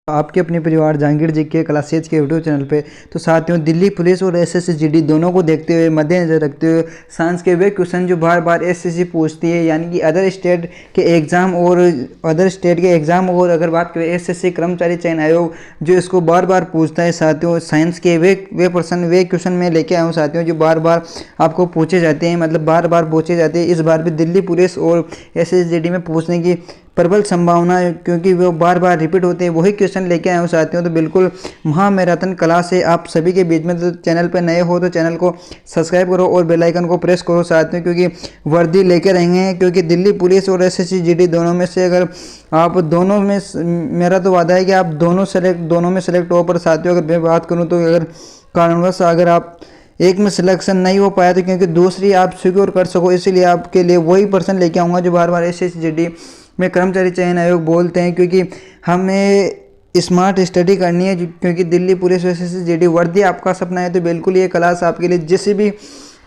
आपके अपने परिवार जहांगीर जी के क्लासेज के यूट्यूब चैनल पे। तो साथियों, दिल्ली पुलिस और एसएससी जीडी दोनों को देखते हुए, मद्देनजर रखते हुए साइंस के वे क्वेश्चन जो बार बार एसएससी पूछती है, यानी कि अदर स्टेट के एग्ज़ाम और अगर बात करें एसएससी कर्मचारी चयन आयोग जो इसको बार बार पूछता है साथियों, साइंस के वे क्वेश्चन में लेके आया हूँ साथियों, जो बार बार आपको पूछे जाते हैं, मतलब बार बार पूछे जाते हैं। इस बार भी दिल्ली पुलिस और एसएससी जीडी में पूछने की प्रबल संभावना है, क्योंकि वो बार बार रिपीट होते हैं। वही क्वेश्चन लेके आए हो साथियों। तो बिल्कुल महामैराथन क्लास है आप सभी के बीच में। तो चैनल पर नए हो तो चैनल को सब्सक्राइब करो और बेल आइकन को प्रेस करो साथियों, क्योंकि वर्दी लेके रहेंगे। क्योंकि दिल्ली पुलिस और एसएससी जीडी दोनों में से अगर आप दोनों में, मेरा तो वादा है कि आप दोनों में सेलेक्ट हो। पर साथियों, अगर मैं बात करूँ तो अगर कारणवश अगर आप एक में सिलेक्शन नहीं हो पाया तो क्योंकि दूसरी आप सिक्योर कर सको, इसीलिए आपके लिए वही पर्सन लेके आऊँगा जो बार बार एसएससी जीडी में कर्मचारी चयन आयोग बोलते हैं। क्योंकि हमें स्मार्ट स्टडी करनी है, क्योंकि दिल्ली पुलिस एसएससी जीडी वर्दी आपका सपना है। तो बिल्कुल ये क्लास आपके लिए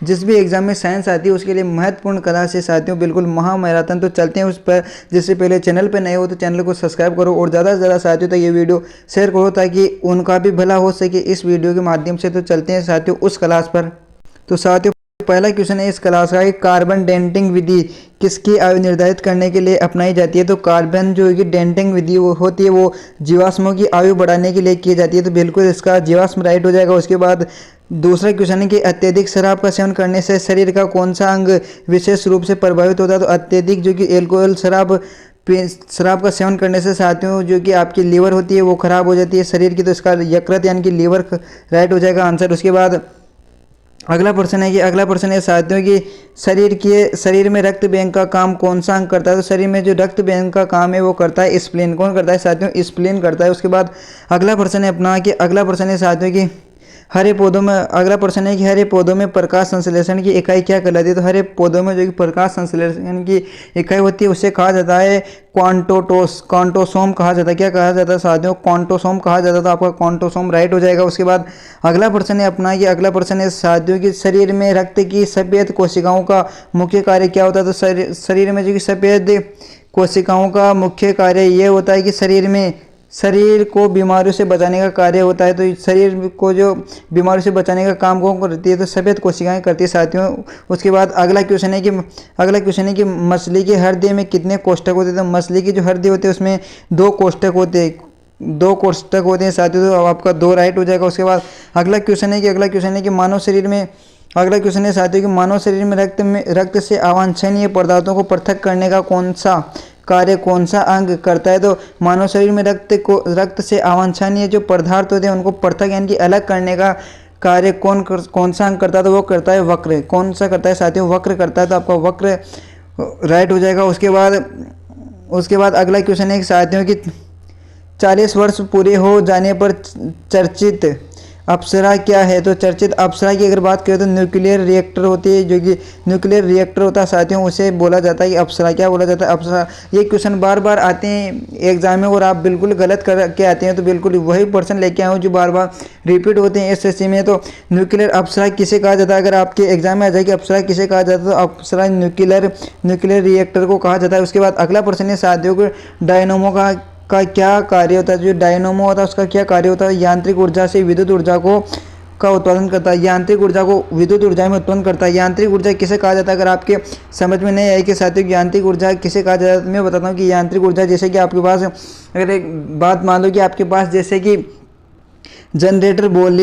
जिस भी एग्जाम में साइंस आती है उसके लिए महत्वपूर्ण क्लास है साथियों। बिल्कुल महामैराथन। तो चलते हैं उस पर। जिससे पहले चैनल पर नए हो तो चैनल को सब्सक्राइब करो और ज़्यादा से ज़्यादा साथियों तक ये वीडियो शेयर करो ताकि उनका भी भला हो सके इस वीडियो के माध्यम से। तो चलते हैं साथियों उस क्लास पर। तो साथियों, पहला क्वेश्चन है इस क्लास का, कार्बन डेंटिंग विधि किसकी आयु निर्धारित करने के लिए अपनाई जाती है। तो कार्बन जो कि डेंटिंग विधि होती है वो जीवाश्मों की आयु बढ़ाने के लिए की जाती है। तो बिल्कुल इसका जीवाश्म राइट हो जाएगा। उसके बाद दूसरा क्वेश्चन है कि अत्यधिक शराब का सेवन करने से शरीर का कौन सा अंग विशेष रूप से प्रभावित होता है। तो अत्यधिक जो कि एल्कोहल शराब का सेवन करने से साथियों जो कि आपकी लीवर होती है वो खराब हो जाती है शरीर की। तो इसका यकृत यानी कि लीवर राइट हो जाएगा आंसर। उसके बाद अगला प्रश्न है साथियों कि शरीर में रक्त बैंक का काम कौन सा अंग करता है। तो शरीर में जो रक्त बैंक का काम है वो करता है स्प्लीन। कौन करता है साथियों? स्प्लीन करता है। उसके बाद अगला प्रश्न है साथियों कि हरे पौधों में प्रकाश संश्लेषण की इकाई क्या कहलाती है। तो हरे पौधों में जो कि प्रकाश संश्लेषण की इकाई होती है उसे कहा जाता है क्वांटोसोम कहा जाता है। क्या कहा जाता है साथियों? क्वांटोसोम कहा जाता है। तो आपका क्वांटोसोम राइट हो जाएगा। उसके बाद अगला प्रश्न है साथियों कि शरीर में रक्त की सफेद कोशिकाओं का मुख्य कार्य क्या होता है। तो शरीर में जो कि सफेद कोशिकाओं का मुख्य कार्य ये होता है कि शरीर को बीमारियों से बचाने का कार्य होता है। तो शरीर को जो बीमारियों से बचाने का काम कौन करती है? तो सफ़ेद कोशिकाएं करती है साथियों। उसके बाद अगला क्वेश्चन है कि मछली की हृदय में कितने कोष्ठक होते हैं। तो मछली की जो हृदय होती है उसमें 2 कोष्ठक होते हैं साथियों। तो आपका 2 राइट हो जाएगा। उसके बाद अगला क्वेश्चन है कि मानव शरीर में रक्त से अवांछनीय पदार्थों को पृथक करने का कौन सा अंग करता है। तो मानव शरीर में रक्त से अवांछनीय जो पदार्थ होते हैं उनको पृथक यानी कि अलग करने का कार्य कौन सा अंग करता है। तो वो करता है वक्र। कौन सा करता है साथियों? वक्र करता है। तो आपका वक्र राइट हो जाएगा। उसके बाद अगला क्वेश्चन है साथियों कि 40 वर्ष पूरे हो जाने पर चर्चित अप्सरा क्या है। तो चर्चित अप्सरा की अगर बात करें तो न्यूक्लियर रिएक्टर होती है, जो कि न्यूक्लियर रिएक्टर होता है साथियों, उसे बोला जाता है कि अप्सरा। क्या बोला जाता है? अप्सरा। ये क्वेश्चन बार बार आते हैं एग्जाम में और आप बिल्कुल गलत करके आते हैं। तो बिल्कुल वही पर्सन लेके आए हो जो बार बार रिपीट होते हैं एसएससी में। तो न्यूक्लियर अप्सरा किसे कहा जाता है? अगर आपके एग्जाम में आ जाए कि अप्सरा किसे कहा जाता है तो अप्सरा न्यूक्लियर रिएक्टर को कहा जाता है। उसके बाद अगला प्रश्न है साथियों को डायनोमो का क्या कार्य होता है। जो डायनोमो होता है उसका क्या कार्य होता है? यांत्रिक ऊर्जा से विद्युत ऊर्जा का उत्पादन करता है। यांत्रिक ऊर्जा को विद्युत ऊर्जा में उत्पन्न करता है। यांत्रिक ऊर्जा किसे कहा जाता है? अगर आपके समझ में नहीं आए कि साथियों यांत्रिक ऊर्जा किसे कहा जाता है, मैं बताता हूँ कि यांत्रिक ऊर्जा जैसे कि आपके पास, अगर एक बात मान लो कि आपके पास जैसे कि जनरेटर बोल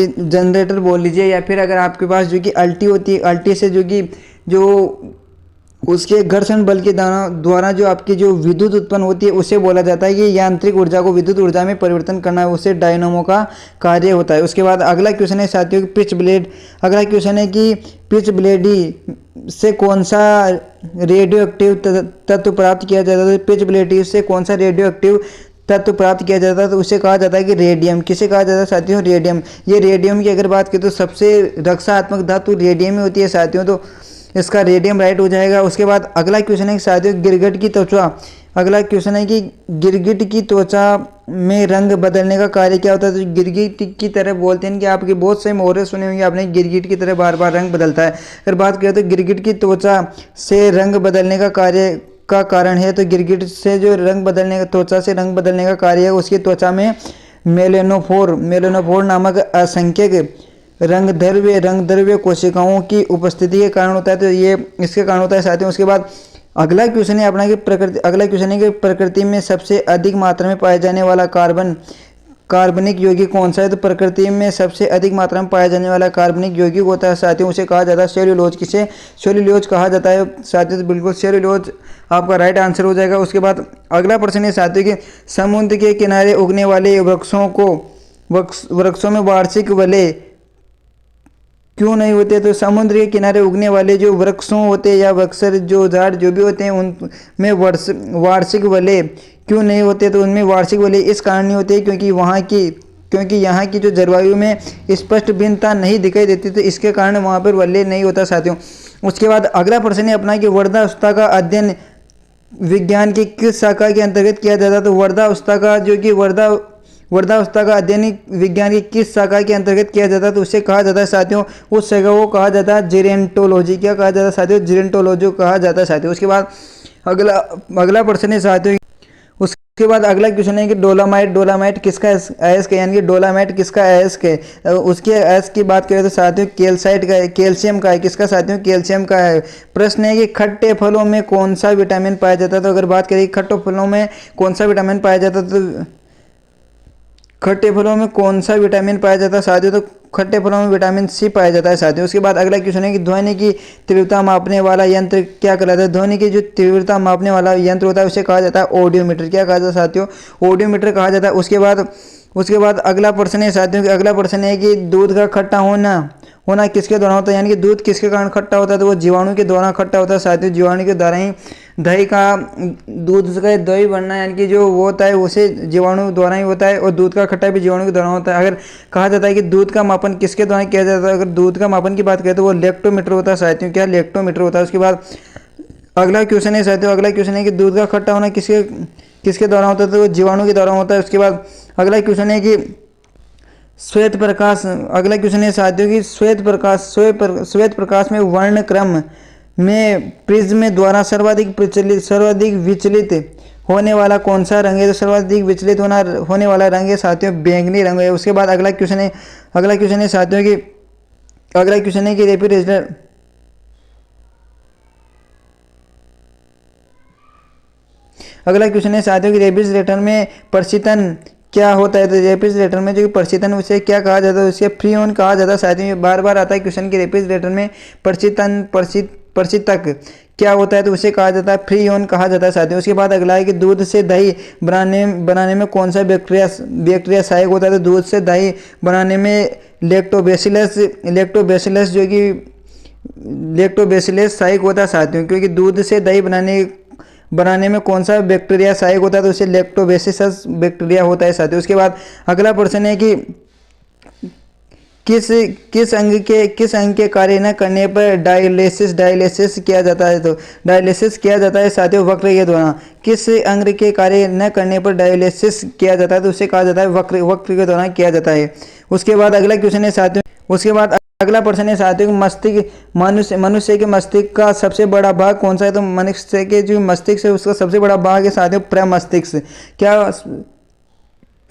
लीजिए, या फिर अगर आपके पास जो कि अल्टी होती है, अल्टी से जो उसके घर्षण बल के द्वारा जो आपकी जो विद्युत उत्पन्न होती है उसे बोला जाता है कि यांत्रिक ऊर्जा को विद्युत ऊर्जा में परिवर्तन करना है, उसे डायनामो का कार्य होता है। उसके बाद अगला क्वेश्चन है साथियों कि पिच ब्लेडी से कौन सा रेडियो एक्टिव तत्व प्राप्त किया जाता है। पिच ब्लेडी से कौन सा रेडियो एक्टिव तत्व प्राप्त किया जाता है। तो उसे कहा जाता है कि रेडियम। किसे कहा जाता है साथियों? रेडियम। ये रेडियम की अगर बात करें तो सबसे रक्षात्मक धातु रेडियम ही होती है साथियों। तो इसका रेडियम राइट हो जाएगा। उसके बाद अगला क्वेश्चन है साथियों गिरगिट की त्वचा में रंग बदलने का कार्य क्या होता है। तो गिरगिट की तरह बोलते हैं कि आपके बहुत से मोहरे सुने होंगे आपने, गिरगिट की तरह बार बार रंग बदलता है। अगर बात करें तो गिरगिट की त्वचा से रंग बदलने का कार्य का कारण है। तो गिरगिट से जो त्वचा से रंग बदलने का कार्य है उसकी त्वचा में मेलेनोफोर नामक असंख्यक रंगद्रव्य कोशिकाओं की उपस्थिति के कारण होता है। तो ये इसके कारण होता है साथियों। उसके बाद अगला क्वेश्चन है अपना कि प्रकृति में सबसे अधिक मात्रा में पाए जाने वाला कार्बनिक यौगिक कौन सा है। तो प्रकृति में सबसे अधिक मात्रा में पाया जाने वाला कार्बनिक यौगिक होता है साथियों, उसे कहा जाता है सेल्यूलोज। किसे सेल्यूलोज कहा जाता है साथियों। तो बिल्कुल सेल्यूलोज आपका राइट आंसर हो जाएगा। उसके बाद अगला प्रश्न है साथियों कि समुद्र के किनारे उगने वाले वृक्षों में वार्षिक वलय क्यों नहीं होते। तो समुद्र के किनारे उगने वाले जो वृक्षों होते हैं या वृक्षर जो झाड़ जो भी होते हैं उनमें वार्षिक वलय क्यों नहीं होते। तो उनमें वार्षिक वलय इस कारण नहीं होते क्योंकि यहाँ की जो जलवायु में स्पष्ट भिन्नता नहीं दिखाई देती, तो इसके कारण वहाँ पर वलय नहीं होता साथियों। उसके बाद अगला प्रश्न है अपना कि वर्धावस्था का अध्ययन विज्ञान की किस शाखा के अंतर्गत किया जाता है। तो वर्धावस्था का अध्ययन विज्ञान की किस शाखा के अंतर्गत किया जाता है। तो उसे कहा जाता है साथियों, उस शाखा को कहा जाता है जीरेंटोलॉजी। क्या कहा जाता है साथियों, जीरेंटोलॉजी कहा जाता है साथियों। उसके बाद अगला प्रश्न है साथियों, उसके बाद अगला क्वेश्चन है कि डोलामाइट किसका अयस्क है, यानी कि डोलामाइट किसका अयस्क है। उसके अयस्क की बात करें तो साथियों कैल्साइट का है, कैल्शियम का है। किसका साथियों, कैल्शियम का है। प्रश्न है कि खट्टे फलों में कौन सा विटामिन पाया जाता है। तो अगर बात करें खट्टे फलों में कौन सा विटामिन पाया जाता है, तो खट्टे फलों में कौन सा विटामिन पाया जाता है साथियों। तो खट्टे फलों में विटामिन सी पाया जाता है साथियों। उसके बाद अगला क्वेश्चन है कि ध्वनि की तीव्रता मापने वाला यंत्र क्या कहलाता है। ध्वनि की जो तीव्रता मापने वाला यंत्र होता है उसे कहा जाता है ऑडियोमीटर। क्या कहा जाता है साथियों, ऑडियोमीटर कहा जाता है। उसके बाद अगला प्रश्न है साथियों, अगला प्रश्न है कि दूध का खट्टा होना किसके द्वारा होता है, यानी कि दूध किसके कारण खट्टा होता है। तो वो जीवाणु के द्वारा खट्टा होता है साथियों। जीवाणु के द्वारा ही दूध का दही बनना, यानी कि जो वो होता है उसे जीवाणु द्वारा ही होता है, और दूध का खट्टा भी जीवाणु के द्वारा होता है। अगर कहा जाता है कि दूध का मापन किसके द्वारा किया जाता है, अगर दूध का मापन की बात करें तो वो लेक्टोमीटर होता है साथियों। क्या, लेक्टोमीटर होता है। उसके बाद अगला क्वेश्चन है साथियों, अगला क्वेश्चन है कि दूध का खट्टा होना किसके द्वारा होता है। तो वो जीवाणु के द्वारा होता है। उसके बाद अगला क्वेश्चन है कि श्वेत प्रकाश, अगला क्वेश्चन है साथियों कि श्वेत प्रकाश में वर्ण क्रम में प्रिज्म द्वारा सर्वाधिक विचलित होने वाला कौन सा रंग है। तो सर्वाधिक विचलित होने वाला रंग है साथियों बैंगनी रंग है। उसके बाद अगला क्वेश्चन है साथियों कि अगला क्वेश्चन है कि रेफ्रिजरेटर में प्रशीतन क्या होता है। तो रेफ्रिजरेटर में जो प्रशीतन उसे क्या कहा जाता है, उसे फ्रीऑन कहा जाता है साथियों। ये बार बार आता है क्वेश्चन कि रेफ्रिजरेटर में प्रशीतक क्या होता है, तो उसे कहा जाता है फ्रीऑन कहा जाता है साथियों। उसके बाद अगला है कि दूध से दही बनाने में कौन सा बैक्टीरिया सहायक होता है। तो दूध से दही बनाने में लैक्टोबैसिलस सहायक होता है साथियों, क्योंकि दूध से दही बनाने में कौन सा बैक्टीरिया सहायक होता है। तो उसे लैक्टोबैसिलस बैक्टीरिया होता है साथियों। उसके बाद अगला प्रश्न है कि किस अंग के कार्य न करने पर डायलिसिस किया जाता है। तो डायलिसिस किया जाता है साथियों वक्र के द्वारा। किस अंग के कार्य न करने पर डायलिसिस किया जाता है, तो उसे कहा जाता है वक्र के द्वारा किया जाता है। उसके बाद अगला क्वेश्चन है साथियों, उसके बाद अगला प्रश्न है साथियों, मनुष्य के मस्तिष्क का सबसे बड़ा भाग कौन सा है। तो मनुष्य के जो मस्तिष्क है उसका सबसे बड़ा भाग है साथियों प्रमस्तिष्क। क्या,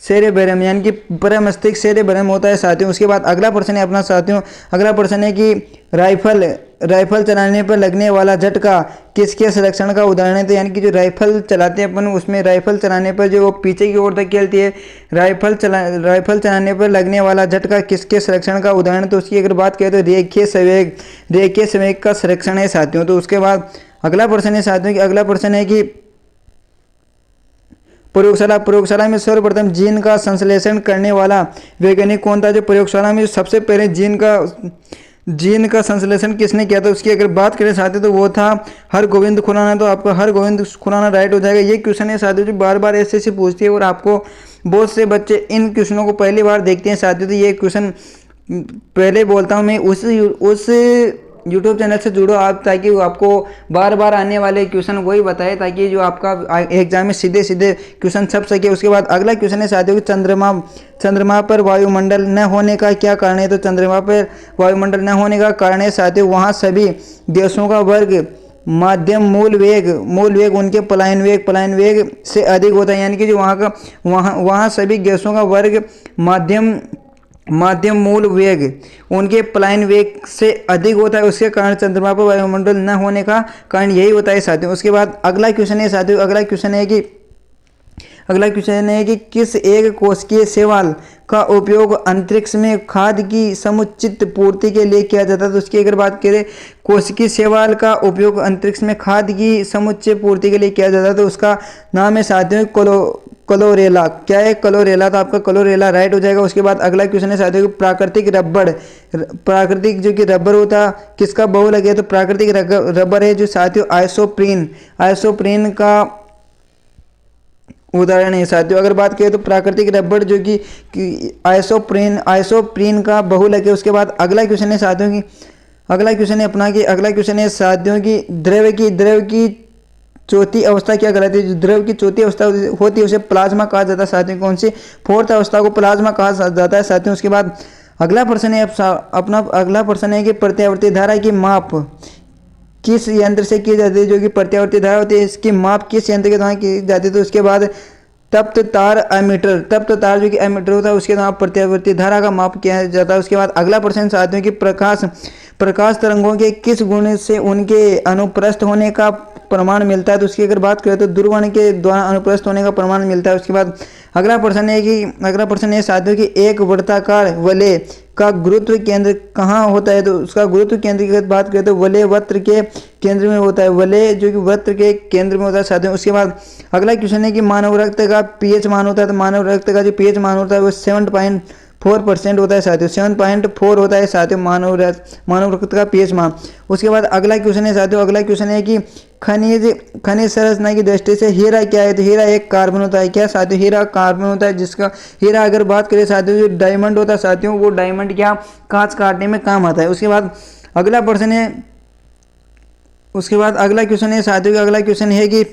सेरेबेरम, यानी कि प्रमस्तिष्क सेरेबेरम होता है साथियों। उसके बाद अगला प्रश्न है अपना साथियों, अगला प्रश्न है कि राइफल चलाने पर लगने वाला झटका किसके संरक्षण का उदाहरण है। तो यानी कि जो राइफल चलाते हैं अपन, उसमें राइफल चलाने पर जो वो पीछे की ओर तक खेलती है, राइफल चलाने पर लगने वाला झटका किसके संरक्षण का उदाहरण है। तो उसकी अगर बात करें तो रेखीय संवेग का संरक्षण है साथियों। तो उसके बाद अगला प्रश्न है साथियों कि अगला प्रश्न है कि प्रयोगशाला में सर्वप्रथम जीन का संश्लेषण करने वाला वैज्ञानिक कौन था। जो प्रयोगशाला में सबसे पहले जीन का संश्लेषण किसने किया था, उसकी अगर बात करें साथियों तो वो था हरगोविंद खुराना। तो आपका हरगोविंद खुराना राइट हो जाएगा। ये क्वेश्चन है साथियों जो बार बार ऐसे पूछती है और आपको बहुत से बच्चे इन क्वेश्चनों को पहली बार देखते हैं साथियों। तो ये क्वेश्चन पहले बोलता हूँ मैं, उस यूट्यूब चैनल से जुड़ो आप, ताकि वो आपको बार बार आने वाले क्वेश्चन वही बताए, ताकि जो आपका एग्जाम में सीधे क्वेश्चन छप सके। उसके बाद अगला क्वेश्चन है साथियों कि चंद्रमा पर वायुमंडल न होने का क्या कारण है। तो चंद्रमा पर वायुमंडल न होने का कारण है साथियों वहाँ सभी माध्यम मूल वेग उनके पलायन वेग से अधिक होता है, यानी कि जो वहाँ सभी गैसों का वर्ग माध्यम मूल वेग उनके पलायन वेग से अधिक होता है। उसके कारण चंद्रमा पर वायुमंडल न होने का कारण यही होता है साथियों। उसके बाद अगला क्वेश्चन है साथियों, अगला क्वेश्चन है कि किस एक कोशिकीय शैवाल का उपयोग अंतरिक्ष में खाद्य की समुचित पूर्ति के लिए किया जाता है। तो उसकी अगर बात करें, कोशिकीय शैवाल का उपयोग अंतरिक्ष में खाद्य की समुचित पूर्ति के लिए किया जाता है, तो उसका नाम है साथियों क्लोरेला। क्या है? क्लोरेला। तो आपका क्लोरेला राइट हो जाएगा। उसके बाद अगला क्वेश्चन है साथियों कि प्राकृतिक जो कि रबर होता किसका बहुलक है? तो प्राकृतिक रबर है जो साथियों आइसोप्रीन का उदाहरण है साथियों। अगर बात करें तो प्राकृतिक रबर जो कि आइसोप्रीन का बहुलक है। उसके बाद अगला क्वेश्चन है साथियों की अगला क्वेश्चन है साथियों की द्रव की चौथी अवस्था क्या कहलाती है? जो द्रव की चौथी अवस्था होती है उसे प्लाज्मा कहा जाता है साथियों। कौन सी? फोर्थ अवस्था को प्लाज्मा कहा जाता है साथियों। उसके बाद अगला प्रश्न है कि प्रत्यावर्ती धारा की माप किस यंत्र से की जाती है? जो कि प्रत्यावर्ती धारा होती है इसकी माप किस यंत्र के द्वारा की जाती है? तो उसके बाद तप्त तार जो कि एमीटर होता है उसके द्वारा प्रत्यावर्ती धारा का माप किया जाता है। उसके बाद अगला प्रश्न साथियों कि प्रकाश तरंगों के किस गुण से उनके अनुप्रस्थ होने का प्रमाण मिलता है? तो उसकी अगर बात करें तो दूरवाणी के द्वारा अनुप्रस्थ होने का प्रमाण मिलता है। उसके बाद अगला प्रश्न है साथियों कि एक वृत्ताकार वलय का गुरुत्व केंद्र कहाँ होता है? तो उसका गुरुत्व केंद्र की बात करें तो वलय वृत्त के केंद्र में होता है। वलय जो कि वृत्त के केंद्र में होता है साथियों। उसके बाद अगला क्वेश्चन है कि मानव रक्त का पीएच मान होता है। तो मानव रक्त का जो पीएच मान होता है वो 7.4% होता है साथियों। 7.4 होता है साथियों मानव रक्त का पीएच मान। उसके बाद अगला क्वेश्चन है साथियों, अगला क्वेश्चन है कि खनिज संरचना की दृष्टि से हीरा क्या है? तो हीरा एक कार्बन होता है। क्या साथियों? हीरा कार्बन होता है। जिसका हीरा अगर बात करें साथियों जो डायमंड होता है साथियों, वो डायमंड क्या कांच काटने में काम आता है। उसके बाद अगला क्वेश्चन है साथियों, अगला क्वेश्चन है कि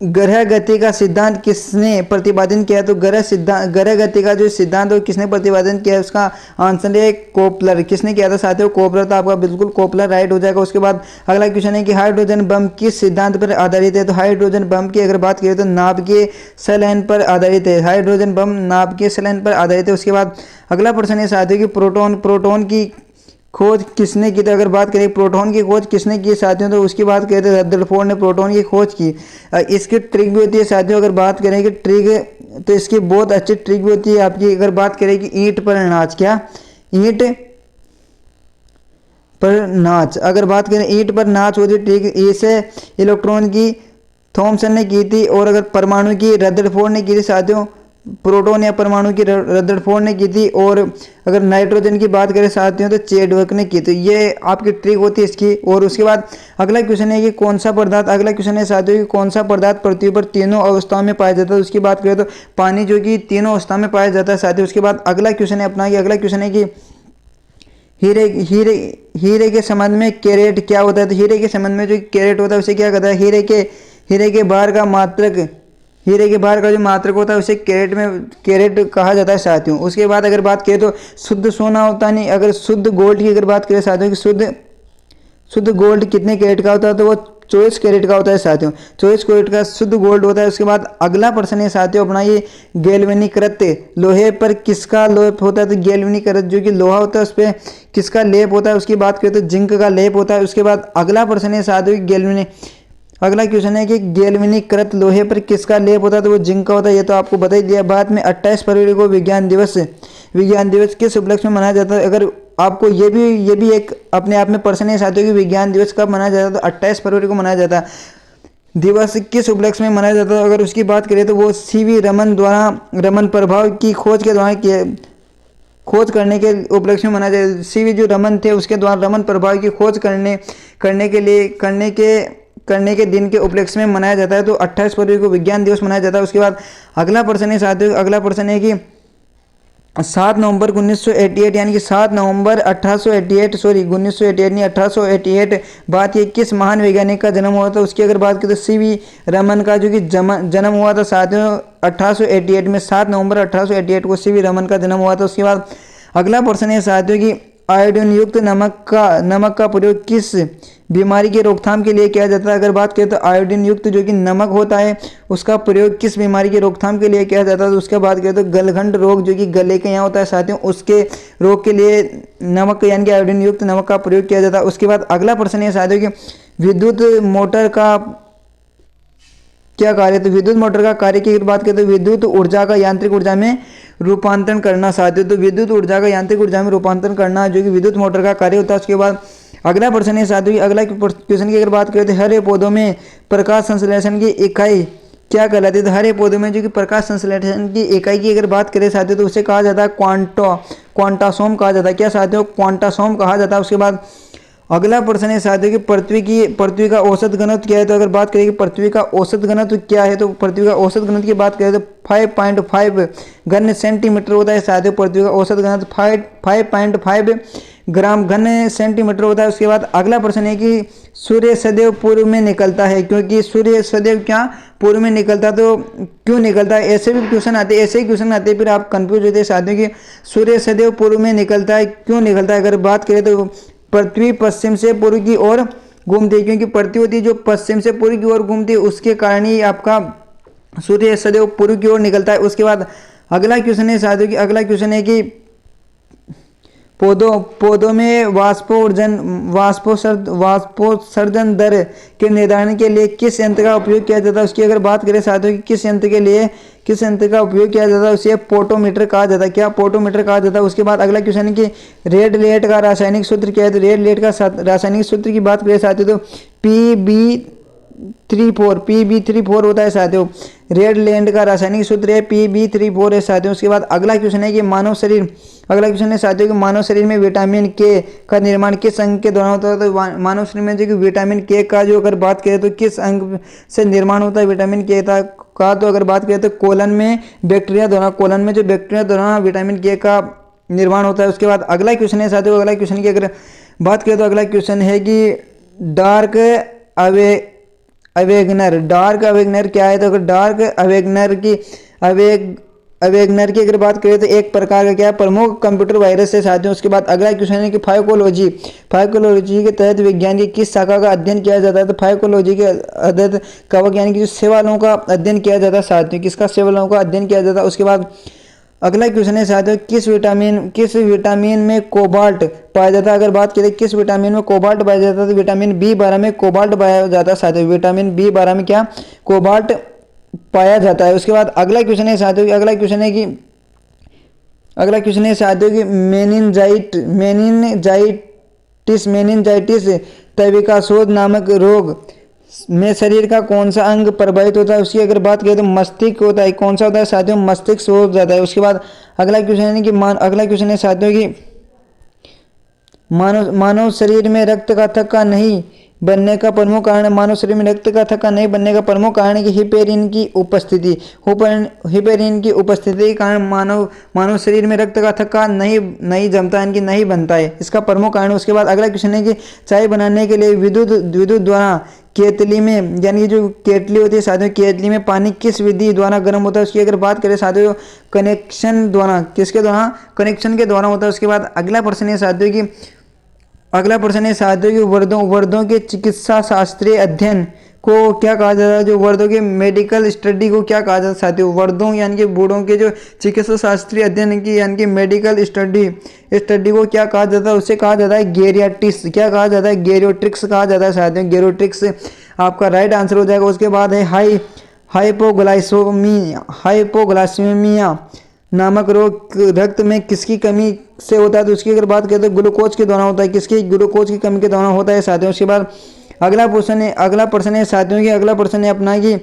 ग्रह गति का सिद्धांत किसने प्रतिपादन किया? तो ग्रह गति का जो सिद्धांत है किसने प्रतिपादन किया? उसका आंसर है कोपलर। किसने किया था साथियों? कोपलर। तो आपका बिल्कुल कोपलर राइट हो जाएगा। उसके बाद अगला क्वेश्चन है कि हाइड्रोजन बम किस सिद्धांत पर आधारित है? तो हाइड्रोजन बम की अगर बात करें तो नाभिकीय संलयन पर आधारित है। हाइड्रोजन बम नाभिकीय संलयन पर आधारित है। उसके बाद अगला प्रश्न है साथियों कि प्रोटॉन की खोज किसने की? तो अगर बात करें प्रोटॉन की खोज किसने की साथियों, तो उसकी बात करें तो रदरफोर्ड ने प्रोटॉन की खोज की। इसकी ट्रिक भी होती है साथियों, अगर बात करें कि ट्रिक तो इसकी बहुत अच्छी ट्रिक भी होती है आपकी। अगर बात करें कि ईंट पर नाच अगर बात करें ईंट पर नाच होती ट्रिक, इसे इलेक्ट्रॉन की थॉमसन ने की थी। और अगर परमाणु की रदरफोर्ड ने की थी साथियों। प्रोटॉन या परमाणु की रदरफोर्ड ने की थी। और अगर नाइट्रोजन की बात करें साथियों तो चैडविक ने की। तो ये आपकी ट्रिक होती है इसकी। और उसके बाद अगला क्वेश्चन है कि अगला क्वेश्चन है साथियों कि कौन सा पदार्थ पृथ्वी पर तीनों अवस्थाओं में पाया जाता है? उसकी बात करें तो पानी जो कि तीनों अवस्था में पाया जाता है साथियों। उसके बाद अगला क्वेश्चन है कि हीरे के संबंध में कैरेट क्या होता है? तो हीरे के संबंध में जो कैरेट होता है उसे क्या कहता है? हीरे के बाहर का जो मात्रक होता है उसे कैरेट कहा जाता है साथियों। उसके बाद अगर बात करें तो शुद्ध सोना होता नहीं। अगर शुद्ध गोल्ड की अगर बात करें साथियों कि शुद्ध गोल्ड कितने कैरेट का होता है? तो वो 24 कैरेट का होता है साथियों। 24 कैरेट का शुद्ध गोल्ड होता है। उसके बाद अगला प्रश्न है साथियों अपना ये गैल्वेनिकृत लोहे पर किसका लेप होता है? तो गैल्वेनिकृत जो कि लोहा होता है उस पर किसका लेप होता है? उसकी बात करें तो जिंक का लेप होता है। उसके बाद अगला प्रश्न है साथियों अगला क्वेश्चन है कि गैल्वेनिकृत लोहे पर किसका लेप होता है? तो वो जिंक का होता है। ये तो आपको बता ही दिया। बाद में 28 फरवरी को विज्ञान दिवस किस उपलक्ष्य में मनाया जाता है? अगर आपको ये भी एक अपने आप में प्रश्न है साथियों कि विज्ञान दिवस कब मनाया जाता है? तो 28 फरवरी को मनाया जाता है। दिवस किस उपलक्ष्य में मनाया जाता है? अगर उसकी बात करें तो वो सीवी रमन द्वारा रमन प्रभाव की खोज करने के उपलक्ष्य में मनाया जाता है। सीवी जो रमन थे उसके द्वारा रमन प्रभाव की खोज करने के दिन के उपलक्ष्य में मनाया जाता है। तो 28 फरवरी को विज्ञान दिवस मनाया जाता है। उसके बाद अगला प्रश्न है साथियों कि 7 नवंबर 1988 यानी कि 7 नवंबर 1888 बात ये किस महान वैज्ञानिक का जन्म हुआ था? उसकी अगर बात करें तो सीवी रमन का जो कि जन्म हुआ था साथियों 1888 में। 7 नवंबर 1888 को सीवी रमन का जन्म हुआ था। उसके बाद अगला प्रश्न है साथियों कि आयोडीन युक्त नमक का प्रयोग किस बीमारी की रोकथाम के लिए किया जाता है? अगर बात करें तो आयोडीन युक्त जो कि नमक होता है उसका प्रयोग किस बीमारी की रोकथाम के लिए किया जाता है? तो उसके बाद करें तो गलघंट रोग जो कि गले के यहाँ होता है साथियों, उसके रोग के लिए नमक यानी कि आयोडीन युक्त नमक का प्रयोग किया जाता है। उसके बाद अगला प्रश्न है साथियों कि विद्युत मोटर का क्या कार्य? तो विद्युत मोटर का कार्य की बात करें तो विद्युत ऊर्जा का यांत्रिक ऊर्जा में रूपांतरण करना साथियों। तो विद्युत ऊर्जा का यांत्रिक ऊर्जा में रूपांतरण करना जो कि विद्युत मोटर का कार्य होता है। उसके बाद अगला प्रश्न है साथियों, अगला क्वेश्चन की अगर बात करें तो हरे पौधों में प्रकाश संश्लेषण की इकाई क्या कहलाती है? तो हरे पौधों में जो कि प्रकाश संश्लेषण की इकाई की अगर बात करें साथियों तो उसे कहा जाता है क्वांटासोम कहा जाता है। क्या साथियों? क्वांटासोम कहा जाता है। उसके बाद अगला प्रश्न है साथियों कि पृथ्वी का औसत घनत्व क्या है? तो अगर बात करें कि पृथ्वी का औसत घनत्व क्या है तो पृथ्वी का औसत घनत्व की बात करें तो 5.5 घन सेंटीमीटर होता है साथियों। पृथ्वी का औसत घनत्व 5.5 ग्राम घन सेंटीमीटर होता है। उसके बाद अगला प्रश्न है कि सूर्य सदैव पूर्व में निकलता है, क्योंकि सूर्य सदैव क्या पूर्व में निकलता, तो क्यों निकलता है? ऐसे भी क्वेश्चन आते हैं, ऐसे ही क्वेश्चन आते हैं, फिर आप कंफ्यूज होते हैं साथियों कि सूर्य सदैव पूर्व में निकलता है, क्यों निकलता है? अगर बात करें तो पृथ्वी पश्चिम से पूर्व की ओर घूमती है, क्योंकि पृथ्वी होती है जो पश्चिम से पूर्व की ओर घूमती है, उसके कारण ही आपका सूर्य सदैव पूर्व की ओर निकलता है। उसके बाद अगला क्वेश्चन है साथियों कि अगला क्वेश्चन है कि पौधों में वाष्पोत्सर्जन दर के निर्धारण के लिए किस यंत्र का उपयोग किया जाता है? उसकी अगर बात करें साथियों कि किस यंत्र का उपयोग किया जाता है उसे पोटोमीटर कहा जाता है। क्या? पोटोमीटर कहा जाता है। उसके बाद अगला क्वेश्चन है कि रेड लेड का रासायनिक सूत्र क्या है? तो रेड लेड का रासायनिक सूत्र की बात करें साथियों तो PB34 होता है साथियों। रेड लैंड का रासायनिक सूत्र है PB34 है साथियों। उसके बाद अगला क्वेश्चन है कि अगला क्वेश्चन है साथियों कि मानव शरीर में विटामिन के का निर्माण किस अंग के द्वारा होता है? तो मानव शरीर में जो कि विटामिन के का जो अगर बात करें तो किस अंग से निर्माण होता है विटामिन के का? तो अगर बात करें तो कोलन में जो बैक्टीरिया द्वारा विटामिन के का निर्माण होता है। उसके बाद अगला क्वेश्चन है साथियों, अगला क्वेश्चन की अगर बात करें तो अगला क्वेश्चन है कि डार्क अवेगनर क्या है? तो अगर डार्क अवेगनर की अगर बात करें तो एक प्रकार का क्या है प्रमुख कंप्यूटर वायरस है साथियों। उसके बाद अगला क्वेश्चन है कि फाइकोलॉजी के तहत विज्ञान की किस शाखा का अध्ययन किया जाता है? तो फाइकोलॉजी के अध्ययन कवक यानी कि जो शैवालों का अध्ययन किया जाता है साथियों, किसका? शैवालों का अध्ययन किया जाता है। उसके बाद अगला क्वेश्चन है साथियों किस विटामिन में कोबाल्ट पाया जाता है? अगर बात करें किस विटामिन में कोबाल्ट पाया जाता है तो विटामिन B12 में कोबाल्ट पाया जाता है साथियों। विटामिन B12 में क्या कोबाल्ट पाया जाता है। उसके बाद अगला क्वेश्चन है साथियों अगला क्वेश्चन है साथियों कि मेनिनजाइटिस तविकाशोथ नामक रोग में शरीर का कौन सा अंग प्रभावित होता है? उसकी अगर बात करें तो मस्तिष्क होता है। कौन सा होता है साथियों? मस्तिष्क हो जाता है। उसके बाद अगला क्वेश्चन है साथियों कि मानव शरीर में रक्त का थक्का नहीं बनने का प्रमुख कारण है कि हिपेरिन की उपस्थिति के कारण मानव शरीर में रक्त का थक्का नहीं जमता है, नहीं बनता है, इसका प्रमुख कारण। उसके बाद अगला क्वेश्चन है कि चाय बनाने के लिए विद्युत द्वारा केतली में यानी जो केतली होती है साथियों, केतली में पानी किस विधि द्वारा गर्म होता है? उसकी अगर बात करें साथियों कनेक्शन द्वारा, किसके द्वारा? कनेक्शन के द्वारा होता है। उसके बाद अगला प्रश्न है साथियों कि वर्दों के चिकित्सा शास्त्रीय अध्ययन को क्या कहा जाता है? जो वर्दों के मेडिकल स्टडी को क्या कहा जाता है साथियों? वर्दों यानी कि बूढ़ों के जो चिकित्सा शास्त्रीय अध्ययन की यानी कि मेडिकल स्टडी को क्या कहा जाता है? उसे कहा जाता है गेरियाट्रिक्स। क्या कहा जाता है? गेरियोट्रिक्स कहा जाता है साथियों। गेरियोट्रिक्स आपका राइट आंसर हो जाएगा। उसके बाद है हाइपोग्लाइसीमिया नामक रोग रक्त में किसकी कमी से होता है? तो उसकी अगर बात करें तो ग्लूकोज के द्वारा होता है। किसकी? ग्लूकोज की कमी के द्वारा होता है साथियों। उसके बाद अगला प्रश्न है साथियों कि अगला प्रश्न है अपना कि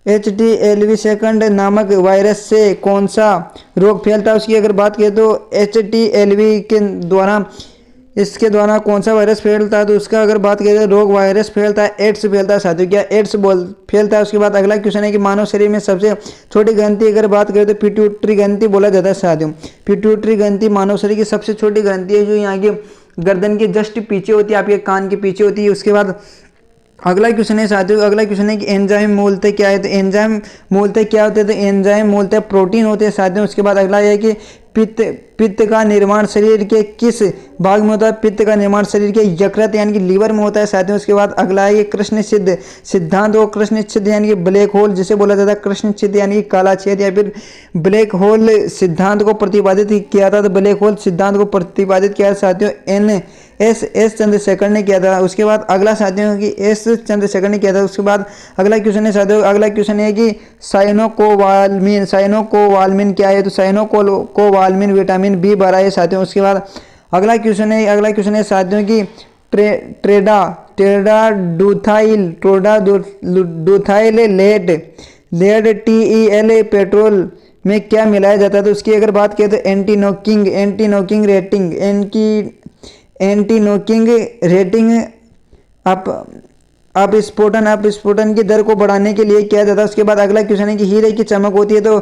HTLV सेकंड नामक वायरस से कौन सा रोग फैलता है? उसकी अगर बात करें तो HTLV इसके द्वारा कौन सा वायरस फैलता है? तो उसका अगर बात करें तो रोग वायरस फैलता है, एड्स फैलता है साथियों। क्या? एड्स फैलता है। उसके बाद अगला क्वेश्चन है कि मानव शरीर में सबसे छोटी ग्रंथि अगर बात करें तो पिट्यूटरी ग्रंथि बोला जाता है साथियों। पिट्यूटरी ग्रंथि मानव शरीर की सबसे छोटी ग्रंथि है जो यहाँ की गर्दन के जस्ट पीछे होती है, आपके कान के पीछे होती है। उसके बाद अगला क्वेश्चन है साथियों, अगला क्वेश्चन है कि एंजाइम मूलतः क्या है। तो एंजाइम मूलतः क्या होते हैं, तो एंजाइम मूलतः प्रोटीन होते हैं साथियों। उसके बाद अगला है कि पित्त पित्त का निर्माण शरीर के किस भाग में होता है। पित्त का निर्माण शरीर के यकृत यानी कि लीवर में होता है साथियों। उसके बाद अगला है कि कृष्ण सिद्ध सिद्धांत और कृष्ण सिद्ध यानी कि ब्लैक होल जिसे बोला जाता है कृष्ण सिद्ध यानी कि काला छेद या फिर ब्लैक होल सिद्धांत को प्रतिपादित किया था। तो ब्लैक होल सिद्धांत को प्रतिपादित किया साथियों एस चंद्रशेखर ने किया था। उसके बाद अगला साथियों कि एस चंद्रशेखर ने किया था। उसके बाद अगला क्वेश्चन है साथियों, अगला क्वेश्चन है कि साइनोकोवालमिन क्या है। तो साइनोकोवालमिन विटामिन बी भरा है साथियों। उसके बाद अगला क्वेश्चन है साथियों कि ट्रेडाडूथाइल लेड TEL पेट्रोल में क्या मिलाया जाता है। तो उसकी अगर बात करें तो एंटी नॉकिंग रेटिंग अब स्फोटन की दर को बढ़ाने के लिए किया जाता है। उसके बाद अगला क्वेश्चन है कि हीरे की चमक होती है तो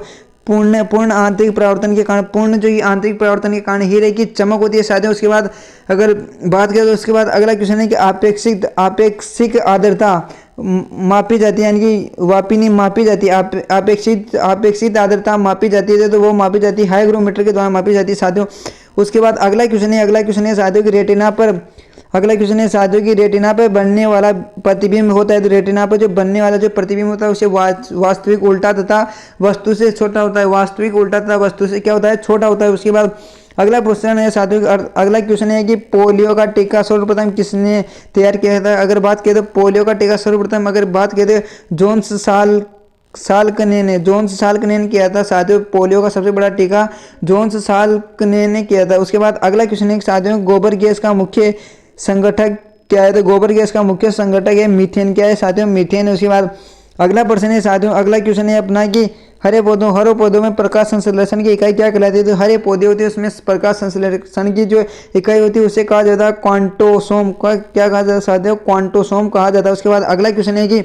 पूर्ण आंतरिक परिवर्तन के कारण आंतरिक परिवर्तन के कारण हीरे की चमक होती है साथियों। उसके बाद अगर बात करें तो उसके बाद अगला क्वेश्चन है कि आपेक्षिक आर्द्रता मापी जाती है यानी कि वापी नहीं मापी जाती है। आपेक्षित आर्द्रता मापी जाती है तो वो मापी जाती है हाइग्रोमीटर के द्वारा मापी जाती है साथियों। उसके बाद अगला क्वेश्चन है साथियों कि रेटिना पर बनने वाला प्रतिबिंब होता है। तो रेटिना पर जो बनने वाला जो प्रतिबिंब होता है उसे वास्तविक उल्टा तथा वस्तु से छोटा होता है। वास्तविक उल्टा तथा वस्तु से क्या होता है, छोटा होता है। उसके बाद अगला प्रश्न है साथियों, अगला क्वेश्चन है कि पोलियो का टीका सर्वप्रथम किसने तैयार किया था। अगर बात करें तो पोलियो का टीका सर्वप्रथम अगर बात करें तो जोन्स साल्कने ने किया था साथियों। पोलियो का सबसे बड़ा टीका जोन्स साल्कने ने किया था। उसके बाद अगला क्वेश्चन है साथियों, गोबर गैस का मुख्य संगठक क्या है। तो गोबर गैस का मुख्य संगठक है मीथेन। क्या है साथियों, मीथेन। उसके बाद अगला प्रश्न है साथियों, अगला क्वेश्चन है अपना कि हरे पौधों में प्रकाश संश्लेषण की इकाई क्या कहलाती है। तो हरे पौधे होते हैं उसमें प्रकाश संश्लेषण की जो इकाई होती है उसे कहा जाता है क्वांटोसोम। क्या कहा जाता है साथियों, क्वांटोसोम कहा जाता है। उसके बाद अगला क्वेश्चन है कि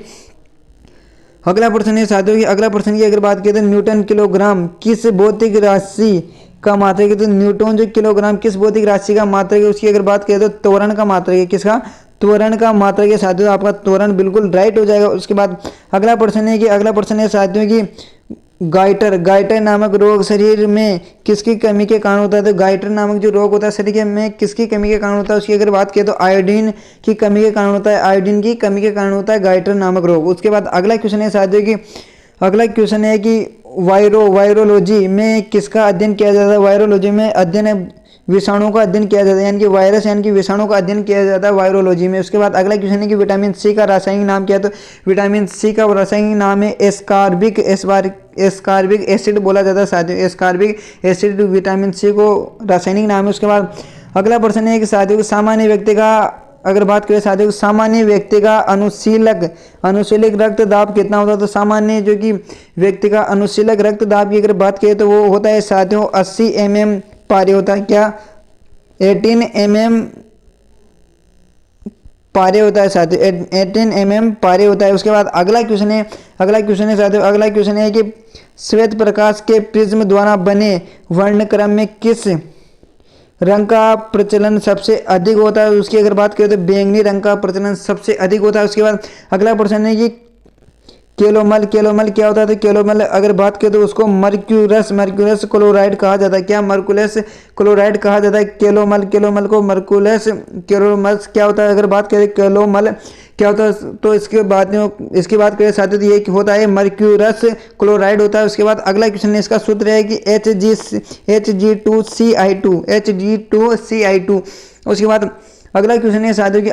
अगला प्रश्न है साथियों कि अगला प्रश्न की अगर बात करें तो न्यूटन किलोग्राम किस भौतिक राशि का मात्रक है। तो न्यूटन जो किलोग्राम किस भौतिक राशि का मात्रक है उसकी अगर बात करें तो त्वरण का मात्रक है। किसका, त्वरण का मात्रक है साथियों। आपका त्वरण बिल्कुल राइट हो जाएगा। उसके बाद अगला प्रश्न है साथियों कि गाइटर नामक रोग शरीर में किसकी कमी के कारण होता है। तो गाइटर नामक जो रोग होता है शरीर में किसकी कमी के कारण होता है उसकी अगर बात करें तो आयोडीन की कमी के कारण होता है। आयोडीन की कमी के कारण होता है गाइटर नामक रोग। उसके बाद अगला क्वेश्चन है साथियों कि वायरोलॉजी में किसका अध्ययन किया जाता है। वायरोलॉजी में विषाणु का अध्ययन किया जाता है यानी कि वायरस यानी कि विषाणु का अध्ययन किया जाता है वायरोलॉजी में। उसके बाद अगला क्वेश्चन है कि विटामिन सी का रासायनिक नाम क्या है। तो विटामिन सी का रासायनिक नाम है एस्कॉर्बिक एसिड बोला जाता है साथियों। एस्कॉर्बिक एसिड विटामिन सी को रासायनिक नाम है। उसके बाद अगला प्रश्न है कि साथियों सामान्य व्यक्ति का अगर बात करें साथियों सामान्य व्यक्ति का अनुशीलक रक्तदाब कितना होता है। तो सामान्य जो कि व्यक्ति का अनुशीलक रक्तदाब की अगर बात करें तो वो होता है साथियों 80 mm पारे होता है। क्या 18 mm पारे होता है साथियों, 18 mm पारे होता है। उसके बाद अगला क्वेश्चन है साथियों, अगला क्वेश्चन है कि श्वेत प्रकाश के प्रिज्म द्वारा बने वर्णक्रम में किस रंग का प्रचलन सबसे अधिक होता है। उसकी अगर बात करें तो बैंगनी रंग का प्रचलन सबसे अधिक होता है। उसके बाद अगला प्रश्न है कि केलोमल क्या होता है। तो केलोमल अगर बात करें तो उसको मर्क्यूरस क्लोराइड कहा जाता है। क्या मर्कुलस क्लोराइड कहा जाता है। केलोमल को मर्कुलस क्या होता है। अगर बात करें केलोमल क्या होता है तो इसकी बात करें साथियों तो ये होता है मर्क्यूरस क्लोराइड होता है। उसके बाद अगला क्वेश्चन है इसका सूत्र है कि Hg2CI2। उसके बाद अगला क्वेश्चन है साथियों की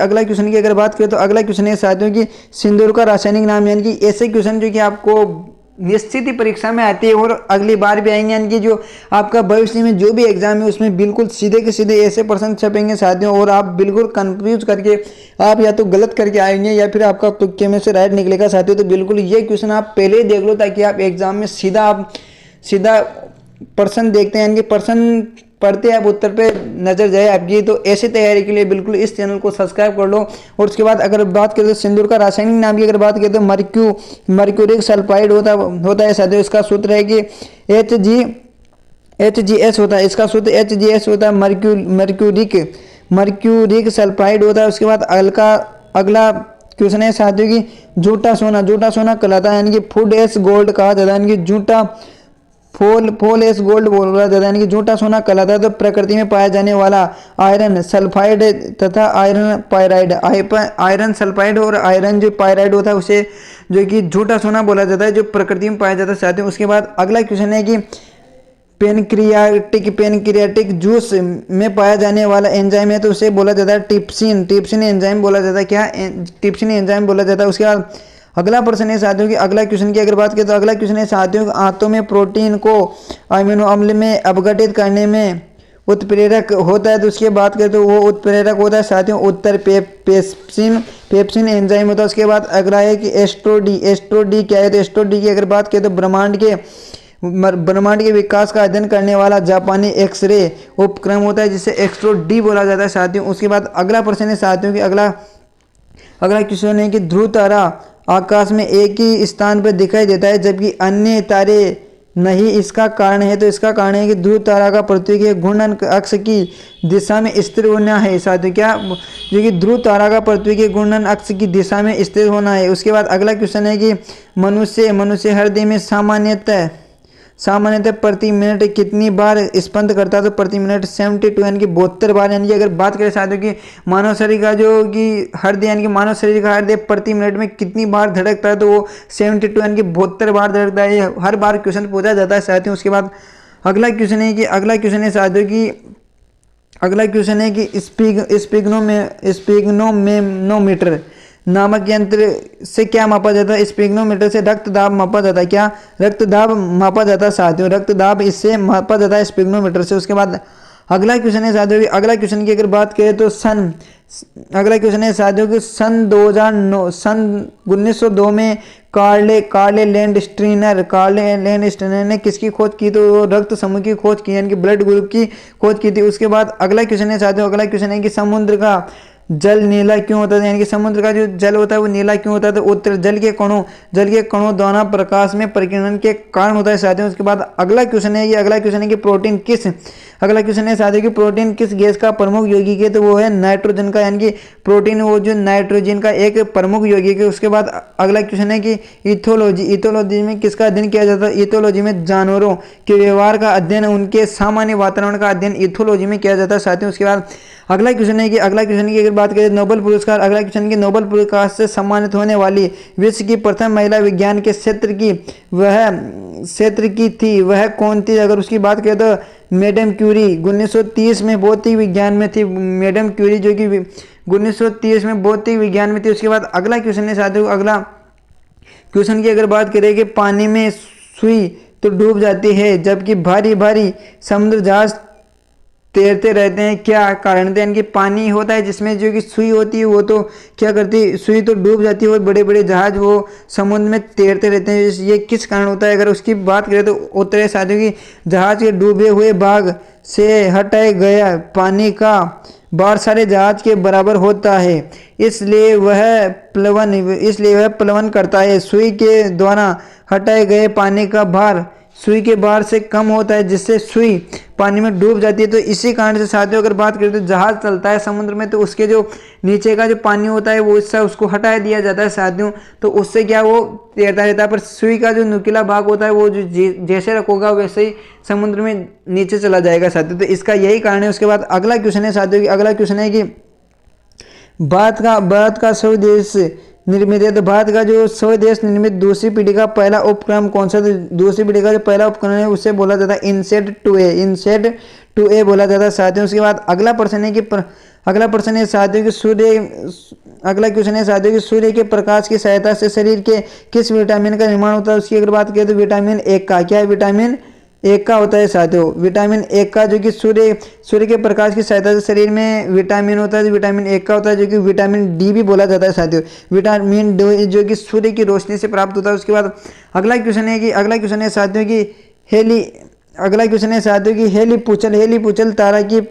अगर बात करें तो अगला क्वेश्चन है साथियों की सिंदूर का रासायनिक नाम। यानी कि ऐसे क्वेश्चन जो कि आपको निश्चित ही परीक्षा में आती है और अगली बार भी आएंगे। यानी कि जो आपका भविष्य में जो भी एग्जाम है उसमें बिल्कुल सीधे के सीधे ऐसे प्रश्न छपेंगे साथियों और आप बिल्कुल कंफ्यूज करके आप या तो गलत करके आएंगे या फिर आपका तुक्के में से राइट निकलेगा साथियों। तो बिल्कुल ये क्वेश्चन आप पहले ही देख लो ताकि आप एग्जाम में सीधा प्रश्न देखते हैं यानी कि प्रश्न पढ़ते आप उत्तर पे नजर जाए आपकी। तो ऐसे तैयारी के लिए बिल्कुल इस चैनल को सब्सक्राइब कर लो। और उसके बाद अगर बात करें तो सिंदूर का रासायनिक नाम की अगर बात करें तो मर्क्यूरिक सल्फाइड होता है साथियों। इसका सूत्र है कि HGS होता है। इसका सूत्र HGS होता है मर्क्यूरिक सल्फाइड होता है। उसके बाद अगला क्वेश्चन है साथियों कि झूठा सोना कहलाता है, यानी कि फूड एस गोल्ड कहा जाता है, यानी कि झूठा फोल एस गोल्ड बोला जाता है, यानी कि झूठा सोना कहलाता है। तो प्रकृति में पाया जाने वाला आयरन सल्फाइड तथा आयरन पायराइड, आयरन सल्फाइड और आयरन जो पायराइड होता है उसे जो कि झूठा सोना बोला जाता है, जो प्रकृति में पाया जाता है साथियों। उसके बाद अगला क्वेश्चन है कि पेनक्रियाटिक जूस में पाया जाने वाला एंजाइम है, तो उसे बोला जाता है टिप्सिन एंजाइम बोला जाता है। क्या टिप्सिन एंजाइम बोला जाता है। उसके बाद अगला प्रश्न है साथियों कि अगला क्वेश्चन की अगर बात करें तो अगला क्वेश्चन है साथियों कि आंतों में प्रोटीन को अमीनो अम्ल में अपघटित करने में उत्प्रेरक होता है, तो उसकी बात करें तो वो उत्प्रेरक होता है साथियों उत्तर पेप्सिन एंजाइम होता है। उसके बाद अगला है कि एस्ट्रोडी क्या है, तो एस्ट्रोडी की अगर बात करें तो ब्रह्मांड के विकास का अध्ययन करने वाला जापानी एक्सरे उपक्रम होता है, जिसे एस्ट्रोडी बोला जाता है साथियों। उसके बाद अगला प्रश्न है साथियों कि अगला क्वेश्चन है कि ध्रुव तारा आकाश में एक ही स्थान पर दिखाई देता है जबकि अन्य तारे नहीं, इसका कारण है, तो इसका कारण है कि ध्रुव तारा का पृथ्वी के घूर्णन अक्ष की दिशा में स्थिर होना है साथियों। क्या जो कि ध्रुव तारा का पृथ्वी के घूर्णन अक्ष की दिशा में स्थिर होना है। उसके बाद अगला क्वेश्चन है कि मनुष्य हर दिन में सामान्यतः प्रति मिनट कितनी बार स्पंद करता है, तो प्रति मिनट 72 यानी कि 72 बार। यानी कि अगर बात करें साथियों कि मानव शरीर का जो कि हृदय यानी कि मानव शरीर का हृदय प्रति मिनट में कितनी बार धड़कता है, तो वो 72 यानी कि 72 बार धड़कता है। ये हर बार क्वेश्चन पूछा जाता है साथियों। उसके बाद अगला क्वेश्चन है साथियों कि अगला क्वेश्चन है कि स्पिग्नोमीटर नामक यंत्र से क्या मापा जाता है। स्पिग्नोमीटर से रक्तदाब मापा जाता है। क्या रक्तदाब मापा जाता है साथियों, रक्तदाब इससे मापा जाता है स्पिग्नोमीटर से। उसके बाद अगला क्वेश्चन है साथियों, अगला क्वेश्चन की अगर बात करें तो अगला क्वेश्चन है साथियों कि सन 1902 में कार्ले लैंडस्ट्रीनर ने किसकी खोज की, तो रक्त समूह की खोज की, यानी कि ब्लड ग्रुप की खोज की थी। उसके बाद अगला क्वेश्चन है साथियों, अगला क्वेश्चन है कि समुद्र का जल नीला क्यों होता है, यानी कि समुद्र का जो जल होता है वो नीला क्यों होता है, तो उत्तर जल के कणों द्वारा प्रकाश में परिकिरण के कारण होता है साथियों। उसके बाद अगला क्वेश्चन है कि प्रोटीन किस गैस का प्रमुख यौगिक है, तो वो है नाइट्रोजन का, यानी कि प्रोटीन वो जो नाइट्रोजन का एक प्रमुख यौगिक है। उसके बाद अगला क्वेश्चन है कि इथोलॉजी में किसका अध्ययन किया जाता है। इथोलॉजी में जानवरों के व्यवहार का अध्ययन, उनके सामान्य वातावरण का अध्ययन इथोलॉजी में किया जाता है साथियों। उसके बाद अगला क्वेश्चन की अगर बात करें नोबेल पुरस्कार, अगला क्वेश्चन की नोबेल पुरस्कार से सम्मानित होने वाली विश्व की प्रथम महिला विज्ञान के क्षेत्र की थी, वह कौन थी। अगर उसकी बात करें तो मैडम क्यूरी 1930 में भौतिक विज्ञान में थी, मैडम क्यूरी जो कि 1930 में भौतिक विज्ञान में थी। उसके बाद अगला क्वेश्चन है साथियों, अगला क्वेश्चन की अगर बात करें कि पानी में सुई तो डूब जाती है जबकि भारी समुद्र जहाज तैरते रहते हैं, क्या कारण है। यानी कि पानी होता है जिसमें जो कि सुई होती है वो तो क्या करती है, सुई तो डूब जाती है और बड़े बड़े जहाज वो समुद्र में तैरते रहते हैं, ये किस कारण होता है। अगर उसकी बात करें तो उत्तर है साथियों कि जहाज के डूबे हुए भाग से हटाया गया पानी का भार सारे जहाज के बराबर होता है, इसलिए वह प्लवन करता है। सुई के द्वारा हटाए गए पानी का भार सुई के भार से कम होता है, जिससे सुई पानी में डूब जाती है। तो इसी कारण से साथियों अगर बात करें तो जहाज चलता है समुद्र में, तो उसके जो नीचे का जो पानी होता है वो इससे उसको हटा दिया जाता है साथियों, तो उससे क्या वो तैरता रहता है। पर सुई का जो नुकीला भाग होता है वो जो जैसे रखोगा वैसे ही समुद्र में नीचे चला जाएगा साथियों, तो इसका यही कारण है। उसके बाद अगला क्वेश्चन है साथियों कि अगला क्वेश्चन है कि भारत का स्वदेश निर्मित है, तो भारत का जो स्वदेश निर्मित दूसरी पीढ़ी का पहला उपक्रम कौन सा। दूसरी पीढ़ी का जो पहला उपक्रम है उसे बोला जाता है इनसेट 2A बोला जाता है साथियों। उसके बाद अगला प्रश्न है साथियों कि सूर्य के प्रकाश की सहायता से शरीर के किस विटामिन का निर्माण होता है। उसकी अगर बात करें तो विटामिन ए का, क्या है विटामिन ए का होता है साथियों, विटामिन ए का जो कि सूर्य के प्रकाश की सहायता से शरीर में विटामिन होता है, जो विटामिन ए का होता है, जो कि विटामिन डी भी बोला जाता है साथियों। विटामिन डी जो कि सूर्य की रोशनी से प्राप्त होता है। उसके बाद अगला क्वेश्चन है साथियों कि हेली पुचल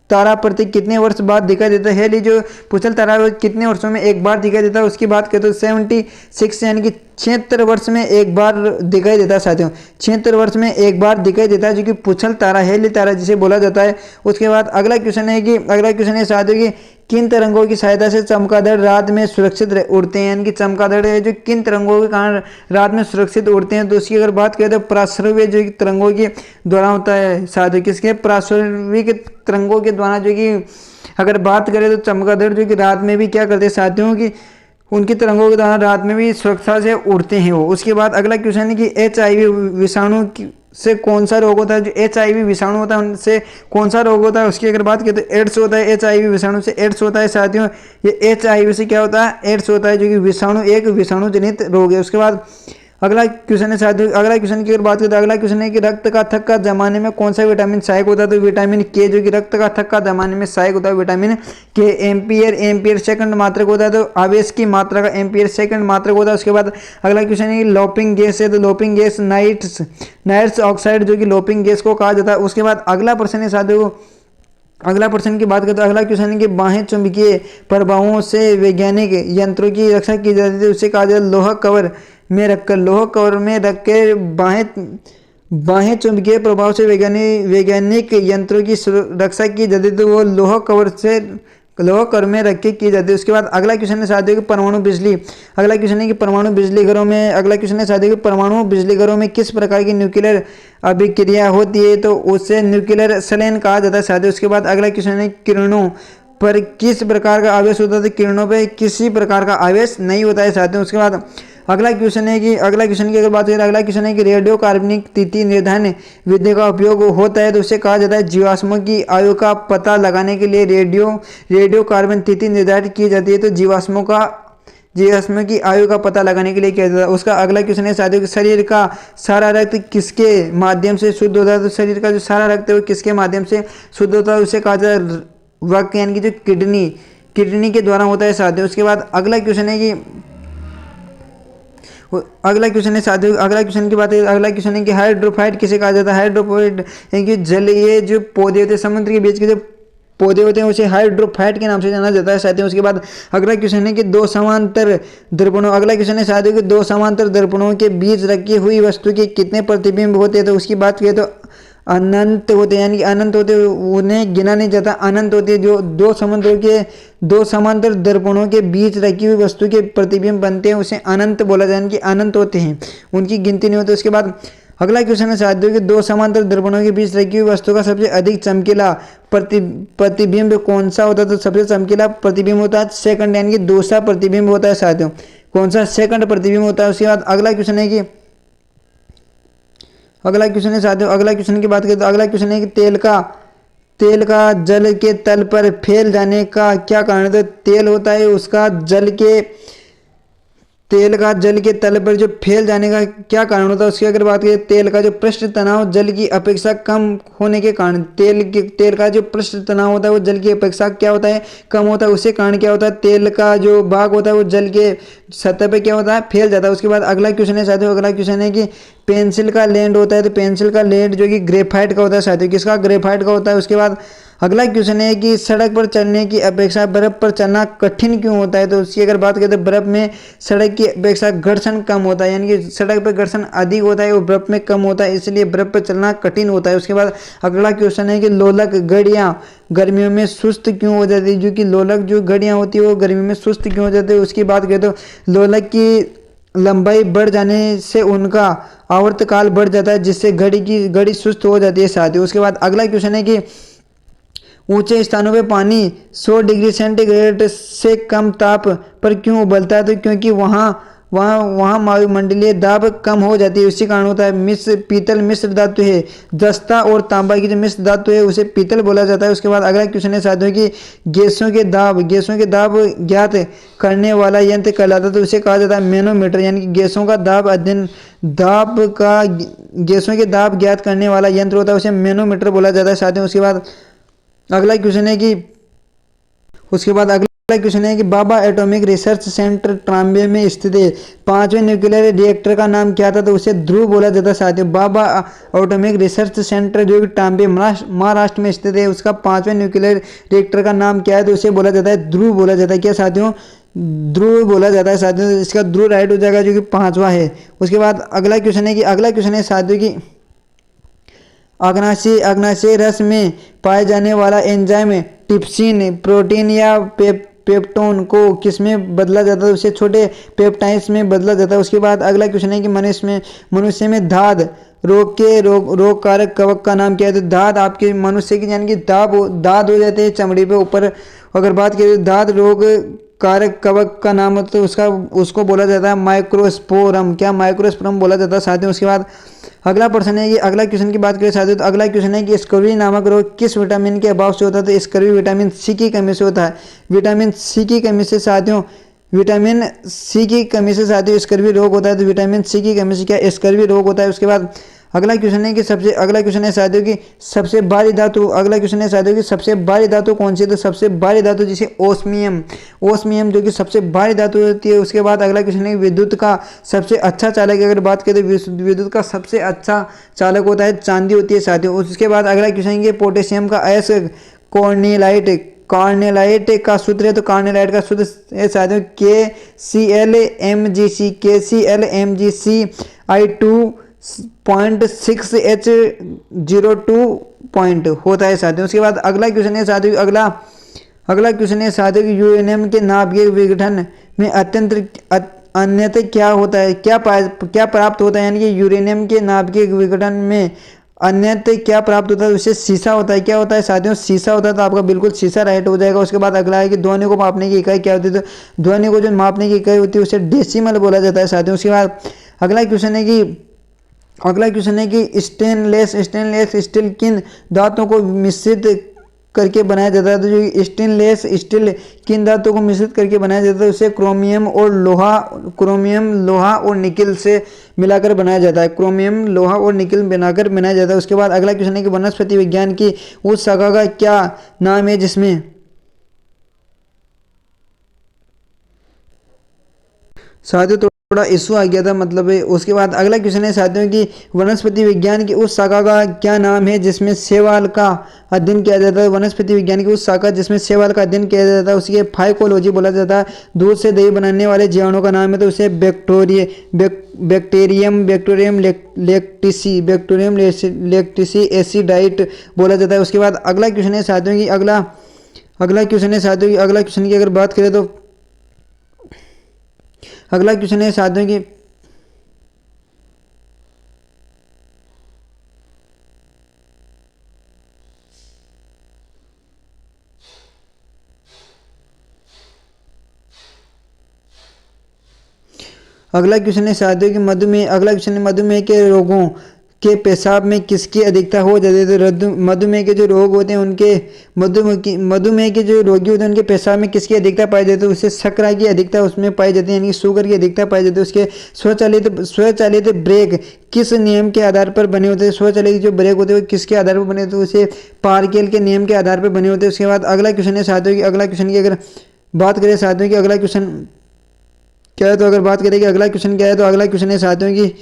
तारा प्रति कितने वर्ष बाद दिखाई देता है। हेली जो पुचल तारा कितने वर्षों में एक बार दिखाई देता है, उसकी बात करें तो 76 यानी कि 76 वर्ष में एक बार दिखाई देता है साथियों, 76 वर्ष में एक बार दिखाई देता है, जो कि पुचल तारा हेली तारा जिसे बोला जाता है। उसके बाद अगला क्वेश्चन है साथियों कि किन तरंगों की सहायता से चमगादड़ रात में सुरक्षित उड़ते हैं, यानी कि चमगादड़ है जो किन तरंगों के कारण रात में सुरक्षित उड़ते हैं। तो उसकी अगर बात करें तो पराश्रव्य जो तरंगों के द्वारा होता है साथियों। किसके? पराश्रव्य के तरंगों के द्वारा जो कि अगर बात करें तो चमगादड़ जो कि रात में भी क्या करते हैं साथियों की उनकी तरंगों के द्वारा रात में भी सुरक्षा से उड़ते हैं वो। उसके बाद अगला क्वेश्चन है कि HIV विषाणु से कौन सा रोग होता है? जो HIV विषाणु होता है उनसे कौन सा रोग होता है? उसकी अगर बात करें तो एड्स होता है। HIV विषाणु से एड्स होता है साथियों। ये HIV से क्या होता है? एड्स होता है, जो कि विषाणु एक विषाणु जनित रोग है। उसके बाद अगला क्वेश्चन है साथियों, अगला क्वेश्चन की अगर बात करें तो अगला क्वेश्चन है कि रक्त का थक्का जमाने में कौन सा विटामिन सहायक होता है? तो विटामिन के, जो कि रक्त का थक्का जमाने में सहायक होता है विटामिन के। एम्पियर सेकंड मात्रक होता है, तो आवेश की मात्रा का एम्पियर सेकंड मात्रक होता है। उसके बाद अगला क्वेश्चन है कि लोपिंग गैस है, तो लोपिंग गैस नाइट्रस ऑक्साइड जो कि लोपिंग गैस को कहा जाता है। उसके बाद अगला प्रश्न है साथियों, अगला प्रश्न की बात करते हैं, अगला क्वेश्चन है कि बाहें चुंबकीय प्रभावों से वैज्ञानिक यंत्रों की रक्षा की जाती है, उसे कहा जाता है लोह कवर में रख के बाहें चुंबकीय प्रभाव से वैज्ञानिक यंत्रों की रक्षा की जाती है, तो वो लोह कवर में रख के की जाती है। उसके बाद अगला क्वेश्चन है साथियों कि परमाणु बिजली, अगला क्वेश्चन है कि परमाणु बिजली घरों में, अगला क्वेश्चन है साथियों कि परमाणु बिजली घरों में किस प्रकार की न्यूक्लियर अभिक्रिया होती है? तो उसे न्यूक्लियर संलयन कहा जाता है साथियों। उसके बाद अगला क्वेश्चन है किरणों पर किस प्रकार का आवेश होता है? तो किरणों पर किसी प्रकार का आवेश नहीं होता है साथियों। उसके बाद अगला क्वेश्चन की अगर बात करें, अगला क्वेश्चन है कि रेडियो कार्बनिक तिथि निर्धारण विधि का उपयोग होता है, तो उसे कहा जाता है जीवाश्मों की आयु का पता लगाने के लिए रेडियो कार्बन तिथि निर्धारित की जाती है, तो जीवाश्मों की आयु का पता लगाने के लिए किया जाता है। उसका अगला क्वेश्चन है साथियों कि शरीर का सारा रक्त किसके माध्यम से शुद्ध होता है? तो शरीर का जो सारा रक्त है वो किसके माध्यम से शुद्ध होता है? उसे कहा जाता है वक्र, यानी कि जो किडनी के द्वारा होता है साथियों। उसके बाद अगला क्वेश्चन है कि अगला क्वेश्चन है साथियों, अगला क्वेश्चन की बात है, अगला क्वेश्चन है कि हाइड्रोफाइट किसे कहा जाता है? हाइड्रोफाइट यानी कि जलीय जो पौधे होते हैं, समुद्र के बीच के जो पौधे होते हैं उसे हाइड्रोफाइट के नाम से जाना जाता है साथियों। उसके बाद अगला क्वेश्चन है कि दो समांतर दर्पणों, अगला क्वेश्चन है साथियों कि दो समांतर दर्पणों के बीच रखी हुई वस्तु के कितने प्रतिबिंब होते हैं? तो उसकी बात करें तो अनंत होते हैं, यानी कि अनंत होते हैं, उन्हें गिना नहीं जाता, अनंत होते हैं। जो दो समांतर दर्पणों के बीच रखी हुई वस्तु के प्रतिबिंब बनते हैं उसे अनंत बोला जाए, यानी कि अनंत होते हैं, उनकी गिनती नहीं होती। उसके बाद अगला क्वेश्चन है साथियों कि दो समांतर दर्पणों के बीच रखी हुई वस्तु का सबसे अधिक चमकीला प्रतिबिंब कौन सा होता है? तो सबसे चमकीला प्रतिबिंब होता है सेकंड, यानी कि दूसरा प्रतिबिंब होता है साथियों। कौन सा? सेकंड प्रतिबिंब होता है। उसके बाद अगला क्वेश्चन है कि अगला क्वेश्चन है साथियों, अगला क्वेश्चन की बात करें तो अगला क्वेश्चन है कि तेल का जल के तल पर फैल जाने का क्या कारण है? तो तेल का जल के तल पर जो फैल जाने का क्या कारण होता है? उसकी अगर बात करें, तेल का जो पृष्ठ तनाव जल की अपेक्षा कम होने के कारण, तेल का जो पृष्ठ तनाव होता है वो जल की अपेक्षा क्या होता है? कम होता है। उससे कारण क्या होता है? तेल का जो भाग होता है वो जल के सतह पे क्या होता है? फैल जाता है। उसके बाद अगला क्वेश्चन है साथियों, अगला क्वेश्चन है कि पेंसिल का लेड होता है, तो पेंसिल का लेड जो कि ग्रेफाइट का होता है साथियों। किसका? ग्रेफाइट का होता है। उसके बाद अगला क्वेश्चन है कि सड़क पर चलने की अपेक्षा बर्फ पर चलना कठिन क्यों होता है? तो उसकी अगर बात करें तो बर्फ में सड़क की अपेक्षा घर्षण कम होता है, यानी कि सड़क पर घर्षण अधिक होता है और बर्फ में कम होता है, इसलिए बर्फ पर चलना कठिन होता है। उसके बाद अगला क्वेश्चन है कि लोलक घड़ियाँ गर्मियों में सुस्त क्यों हो जाती है? जो कि लोलक जो घड़ियाँ होती है वो गर्मियों में सुस्त क्यों हो जाती है? उसकी बात करें तो लोलक की लंबाई बढ़ जाने से उनका आवर्तकाल बढ़ जाता है, जिससे घड़ी सुस्त हो जाती है साथियों। उसके बाद अगला क्वेश्चन है कि ऊंचे स्थानों पे पानी 100 डिग्री सेंटीग्रेड से कम ताप पर क्यों उबलता है? तो क्योंकि वहाँ वायुमंडलीय दाब कम हो जाती है, उसी कारण होता है। पीतल मिश्र धातु है, जस्ता और तांबा की जो मिश्र धातु है उसे पीतल बोला जाता है। उसके बाद अगला क्वेश्चन है साथियों कि गैसों के दाब ज्ञात करने वाला यंत्र कहलाता है, तो उसे कहा जाता है मैनोमीटर, यानी कि गैसों के दाब ज्ञात करने वाला यंत्र होता है उसे मैनोमीटर बोला जाता है साथियों। उसके बाद अगला क्वेश्चन है कि बाबा एटॉमिक रिसर्च सेंटर ट्राम्बे में स्थित है, 5वें न्यूक्लियर रिएक्टर का नाम क्या था? तो उसे ध्रुव बोला जाता है साथियों। बाबा एटॉमिक रिसर्च सेंटर जो कि ट्राम्बे महाराष्ट्र में स्थित है, उसका 5वें न्यूक्लियर रिएक्टर का नाम क्या है? तो उसे बोला जाता है ध्रुव बोला जाता है। क्या साथियों? ध्रुव बोला जाता है साथियों। इसका ध्रुव राइट हो जाएगा जो कि 5वां है। उसके बाद अगला क्वेश्चन है साथियों कि अग्नाशय रस में पाए जाने वाला एंजाइम ट्रिप्सिन प्रोटीन या पेप्टोन को किसमें बदला जाता है, उसे छोटे पेप्टाइड्स में बदला जाता है। उसके बाद अगला क्वेश्चन है कि मनुष्य में दाद रोग कारक कवक का नाम क्या है। तो दाद आपके मनुष्य की यानी कि दाद हो जाते हैं चमड़ी पे ऊपर। अगर बात करें दाद रोग कारक कवक का नाम है तो उसको बोला जाता है माइक्रोस्पोरम। क्या माइक्रोस्पोरम बोला जाता है साथियों। उसके बाद अगला प्रश्न है कि अगला क्वेश्चन की बात करें साथियों तो अगला क्वेश्चन है कि स्कर्वी नामक रोग किस विटामिन के अभाव से होता है। तो स्कर्वी विटामिन सी की कमी से होता है। विटामिन सी की कमी से साथियों स्कर्वी रोग होता है। तो विटामिन सी की कमी से क्या स्कर्वी रोग होता है। उसके बाद अगला क्वेश्चन है साथियों की सबसे भारी धातु। अगला क्वेश्चन है साथियों की सबसे भारी धातु कौन सी है। तो सबसे भारी धातु जिसे ओस्मियम जो कि सबसे भारी धातु होती है। उसके बाद अगला क्वेश्चन है विद्युत का सबसे अच्छा चालक। अगर बात करें तो विद्युत का सबसे अच्छा चालक होता है चांदी होती है साथियों। उसके बाद अगला क्वेश्चन है पोटेशियम का अयस्क कार्नेलाइट का सूत्र है। तो कार्नेलाइट का सूत्र है साथियों KClMgC I2.6H02 पॉइंट होता है साथियों। उसके बाद अगला क्वेश्चन है साथियों कि यूरेनियम के नाभिकीय विघटन में अन्यथा क्या होता है, क्या प्राप्त होता है। यानी कि यूरेनियम के नाभिकीय विघटन में अन्यथा क्या प्राप्त होता है, उससे सीसा होता है। क्या होता है साथियों, सीसा होता है। तो आपका बिल्कुल सीसा राइट हो जाएगा। उसके बाद अगला है कि ध्वनि को मापने की इकाई क्या होती है। तो ध्वनि को जो मापने की इकाई होती है उसे डेसिमल बोला जाता है साथियों। उसके बाद अगला क्वेश्चन है कि स्टेनलेस स्टील किन धातुओं को मिश्रित करके बनाया जाता है। तो जो स्टेनलेस स्टील किन धातुओं को मिश्रित करके बनाया जाता है उसे क्रोमियम लोहा और निकिल से मिलाकर बनाया जाता है। क्रोमियम लोहा और निकिल बनाकर बनाया जाता है। उसके बाद अगला क्वेश्चन है कि वनस्पति विज्ञान की उस शाखा का क्या नाम है जिसमें साथियों थोड़ा इशू आ गया था मतलब है। उसके बाद अगला क्वेश्चन है साथियों कि वनस्पति विज्ञान की उस शाखा का क्या नाम है जिसमें शैवाल का अध्ययन किया जाता है। वनस्पति विज्ञान की उस शाखा जिसमें शैवाल का अध्ययन किया जाता है उसके फाइकोलॉजी बोला जाता है। दूध से दही बनाने वाले जीवाणु का नाम है तो उसे बैक्टीरियम लैक्टिसी एसिडाइट बोला जाता है। उसके बाद अगला क्वेश्चन है साथियों की अगला क्वेश्चन की अगर बात करें तो अगला क्वेश्चन है साथियों की मधुमेह के रोगों के पेशाब में किसकी अधिकता हो जाती है। तो मधुमेह के जो रोग होते हैं उनके मधुमेह के जो रोगी होते हैं उनके पेशाब में किसकी अधिकता पाई जाती है। उससे शर्करा की अधिकता उसमें पाई जाती है यानी कि शुगर की अधिकता पाई जाती है। उसके स्वचालित ब्रेक किस नियम के आधार पर बने होते हैं। स्वचालित जो ब्रेक होते हैं वो किसके आधार पर बने होते हैं, उसे पार्केल के नियम के आधार पर बने होते हैं। उसके बाद अगला क्वेश्चन है साथियों की अगला क्वेश्चन की अगर बात करें साथियों की अगला क्वेश्चन क्या है। तो अगर बात करें कि अगला क्वेश्चन क्या है तो अगला क्वेश्चन है साथियों की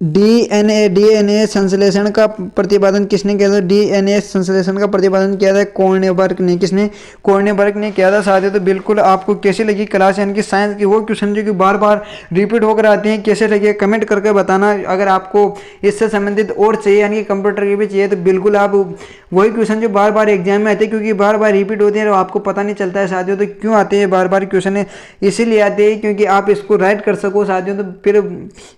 डीएनए संश्लेषण का प्रतिपादन किसने किया था। डीएनए संश्लेषण का प्रतिपादन किया था कोर्नेबर्ग ने। किसने, कोर्नेबर्ग ने किया था साथियों। तो बिल्कुल आपको कैसी लगी क्लास यानी कि साइंस की वो क्वेश्चन जो कि बार बार रिपीट होकर आते हैं कैसे लगे कमेंट करके बताना। अगर आपको इससे संबंधित और चाहिए यानी कि कंप्यूटर के भी चाहिए तो बिल्कुल आप वही क्वेश्चन जो बार बार एग्जाम में आते हैं क्योंकि बार बार रिपीट होते हैं और आपको पता नहीं चलता है साथियों। तो क्यों आते हैं बार बार क्वेश्चन, इसीलिए आते हैं क्योंकि आप इसको राइट कर सको साथियों। तो फिर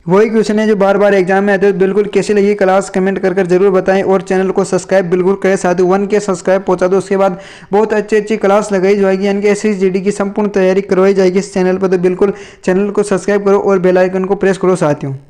वही क्वेश्चन है जो बार बार एग्जाम में आते हैं। बिल्कुल कैसी लगी क्लास कमेंट कर जरूर बताएं और चैनल को सब्सक्राइब बिल्कुल करें साथियों। 1 के सब्सक्राइब पहुंचा दो। उसके बाद बहुत अच्छी क्लास लगाई जाएगी यानी कि SSGD की संपूर्ण तैयारी करवाई जाएगी इस चैनल पर। तो बिल्कुल चैनल को सब्सक्राइब करो और बेल आइकन को प्रेस करो साथियों।